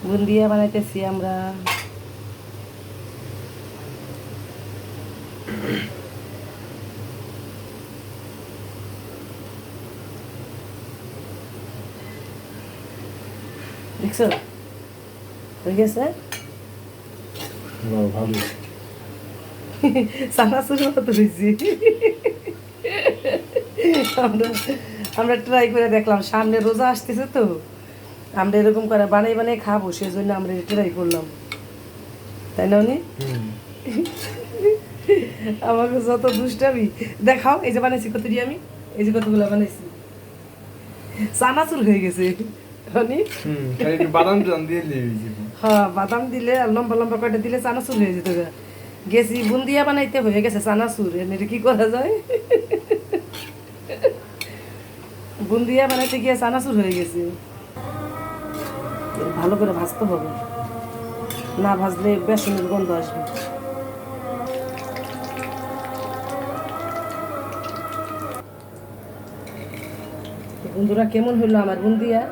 বুন্দিয়া বানাইতেছি আমরা। দেখছো হয়ে গেছে। ভালো চানাচুর মতো হয়েছি। আমরা আমরা ট্রাই করে দেখলাম, সামনে রোজা আসতেছে তো আমরা এরকম করে বানাই বানাই খাবো, সেই জন্য আমরা ট্রাই করলাম, তাই না উনি? আমাকে যত দুষ্টামি দেখাও। এই যে বানাইছি কতটি আমি, এই যে কতগুলো বানাইছি, চানাচুর হয়ে গেছে উনি। বাদাম টাদাম দিয়ে দিয়েছি। হ্যাঁ, বাদাম দিলে আর লম্বা লম্বা কয়টা দিলে চানাচুর হয়ে যেত গা। গেছি বুন্দিয়া বানাইতে, হয়ে গেছে চানাচুর। এটা কি করা যায়? বুন্দিয়া বানাইতে গিয়ে চানাচুর হয়ে গেছে। ভালো করে ভাজতে হবে, না ভাজলে বেসনের গন্ধ আসবে। বন্ধুরা, কেমন হলো আমার বুন্দিয়া?